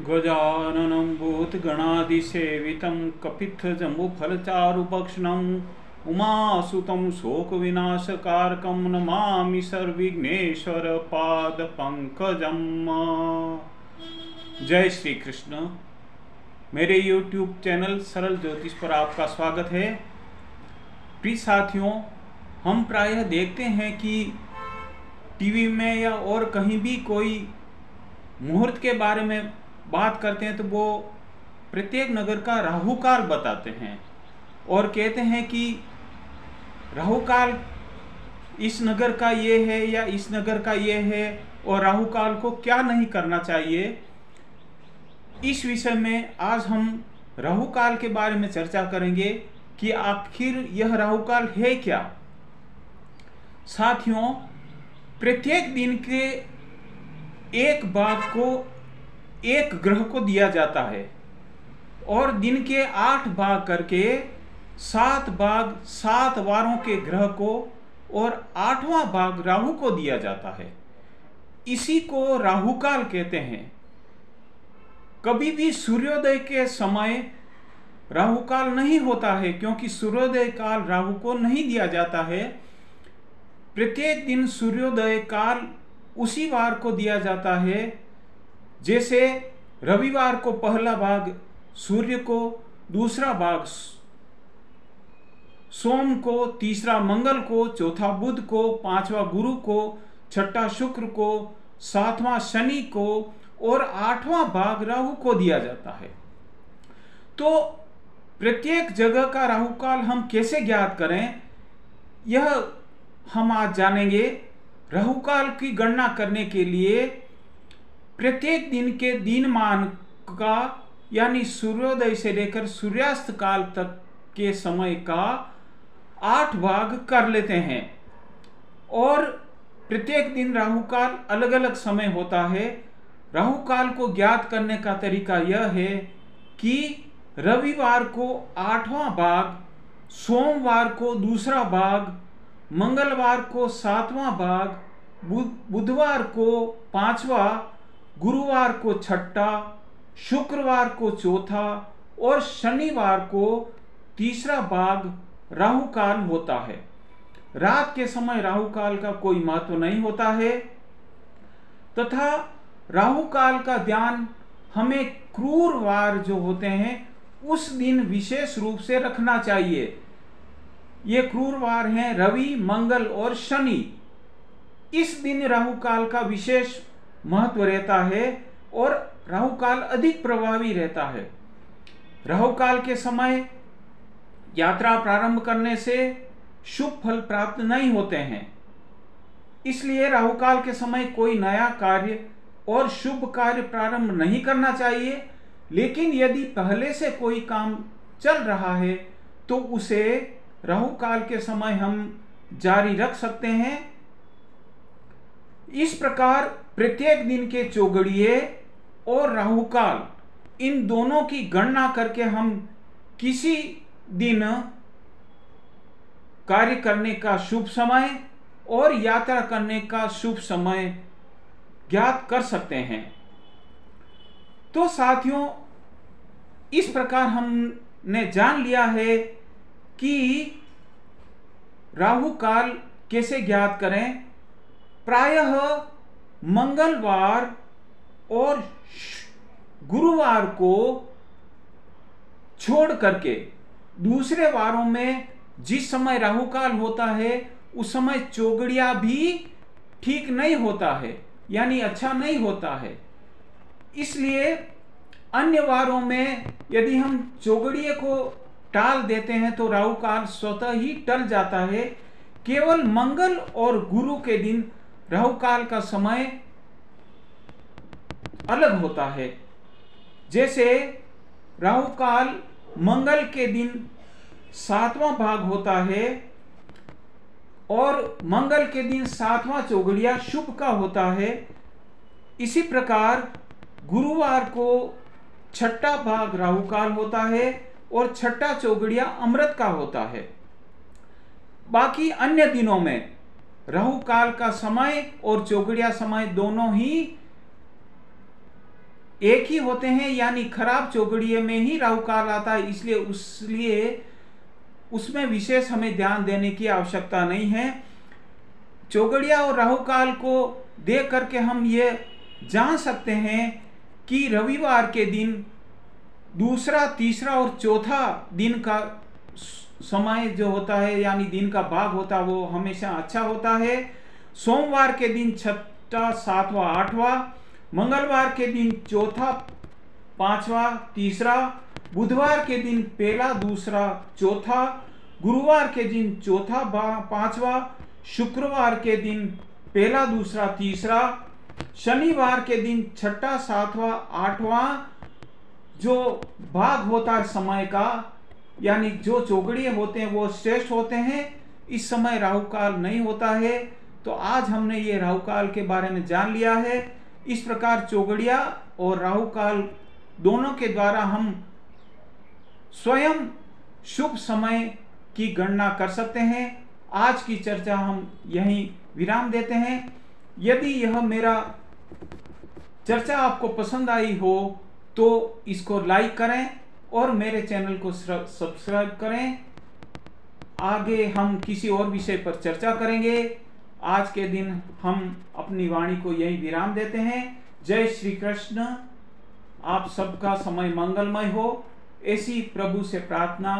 गजाननं भूतगणाधिसेवितं कपित्थजम्बूफलचारुभक्षणम् उमासुतं शोकविनाशकारकं नमामि सर्वविघ्नेश्वरपादपङ्कजम्। जय श्री कृष्ण। मेरे YouTube channel सरल ज्योतिष पर आपका स्वागत है। प्रिय साथियों, हम प्रायः देखते हैं कि टीवी में या और कहीं भी कोई मुहूर्त के बारे में बात करते हैं तो वो प्रत्येक नगर का राहु काल बताते हैं और कहते हैं कि राहु काल इस नगर का ये है या इस नगर का ये है और राहु काल को क्या नहीं करना चाहिए। इस विषय में आज हम राहु काल के बारे में चर्चा करेंगे कि आखिर यह राहु काल है क्या। साथियों, प्रत्येक दिन के एक भाग को एक ग्रह को दिया जाता है और दिन के 8 भाग करके 7 भाग 7 वारों के ग्रह को और 8वां भाग राहु को दिया जाता है। इसी को राहु काल कहते हैं। कभी भी सूर्योदय के समय राहु काल नहीं होता है, क्योंकि सूर्योदय काल राहु को नहीं दिया जाता है। प्रत्येक दिन सूर्योदय काल उसी वार को दिया जाता है। जैसे रविवार को पहला भाग सूर्य को, दूसरा भाग सोम को, तीसरा मंगल को, चौथा बुध को, पांचवा गुरु को, छठा शुक्र को, 7वां शनि को और 8वां भाग राहु को दिया जाता है। तो प्रत्येक जगह का राहु काल हम कैसे ज्ञात करें, यह हम आज जानेंगे। राहु काल की गणना करने के लिए प्रत्येक दिन के दिनमान का यानी सूर्योदय से लेकर सूर्यास्त काल तक के समय का 8 भाग कर लेते हैं और प्रत्येक दिन राहु काल अलग अलग समय होता है। राहु काल को ज्ञात करने का तरीका यह है कि रविवार को 8वां भाग, सोमवार को दूसरा भाग, मंगलवार को 7वां भाग, बुधवार को 5वां, गुरुवार को 6ठा, शुक्रवार को 4था और शनिवार को 3रा भाग राहु काल होता है। रात के समय राहु काल का कोई महत्व नहीं होता है तथा राहु काल का ध्यान हमें क्रूरवार जो होते हैं उस दिन विशेष रूप से रखना चाहिए। ये क्रूरवार हैं रवि, मंगल और शनि। इस दिन राहु काल का विशेष महत्व रहता है और राहु काल अधिक प्रभावी रहता है। राहु काल के समय यात्रा प्रारंभ करने से शुभ फल प्राप्त नहीं होते हैं, इसलिए राहु काल के समय कोई नया कार्य और शुभ कार्य प्रारंभ नहीं करना चाहिए। लेकिन यदि पहले से कोई काम चल रहा है तो उसे राहु काल के समय हम जारी रख सकते हैं। इस प्रकार प्रत्येक दिन के चौघड़िए और राहु काल इन दोनों की गणना करके हम किसी दिन कार्य करने का शुभ समय और यात्रा करने का शुभ समय ज्ञात कर सकते हैं। तो साथियों, इस प्रकार हमने जान लिया है कि राहु काल कैसे ज्ञात करें। प्रायः मंगलवार और गुरुवार को छोड़ करके दूसरे वारों में जिस समय राहु काल होता है उस समय चौगड़िया भी ठीक नहीं होता है, यानी अच्छा नहीं होता है। इसलिए अन्य वारों में यदि हम चौगड़िए को टाल देते हैं तो राहु काल स्वतः ही टल जाता है। केवल मंगल और गुरु के दिन राहु काल का समय अलग होता है। जैसे राहु काल मंगल के दिन 7वां भाग होता है और मंगल के दिन 7वां चौघड़िया शुभ का होता है। इसी प्रकार गुरुवार को 6ठा भाग राहु काल होता है और 6ठा चौघड़िया अमृत का होता है। बाकी अन्य दिनों में राहु काल का समय और चौघड़िया समय दोनों ही एक ही होते हैं, यानी खराब चौघड़िए में ही राहु काल आता है, इसलिए उसमें विशेष हमें ध्यान देने की आवश्यकता नहीं है। चौघड़िया और राहु काल को देख करके हम ये जान सकते हैं कि रविवार के दिन दूसरा, तीसरा और चौथा दिन का समय जो होता है, यानी दिन का भाग होता है, वो हमेशा अच्छा होता है। सोमवार के दिन छठा, सातवां, आठवां, मंगलवार के दिन चौथा, पांचवा, तीसरा, बुधवार के दिन पहला, दूसरा, चौथा, गुरुवार के दिन चौथा, पांचवा, शुक्रवार के दिन पहला, दूसरा, तीसरा, शनिवार के दिन छठा, सातवां, आठवां जो भाग होता है समय का, यानी जो चौघड़िए होते हैं वो श्रेष्ठ होते हैं। इस समय राहु काल नहीं होता है। तो आज हमने ये राहु काल के बारे में जान लिया है। इस प्रकार चौघड़िया और राहु काल दोनों के द्वारा हम स्वयं शुभ समय की गणना कर सकते हैं। आज की चर्चा हम यहीं विराम देते हैं। यदि यह मेरा चर्चा आपको पसंद आई हो तो इसको लाइक करें और मेरे चैनल को सब्सक्राइब करें। आगे हम किसी और विषय पर चर्चा करेंगे। आज के दिन हम अपनी वाणी को यही विराम देते हैं। जय श्री कृष्ण। आप सबका समय मंगलमय हो, ऐसी प्रभु से प्रार्थना।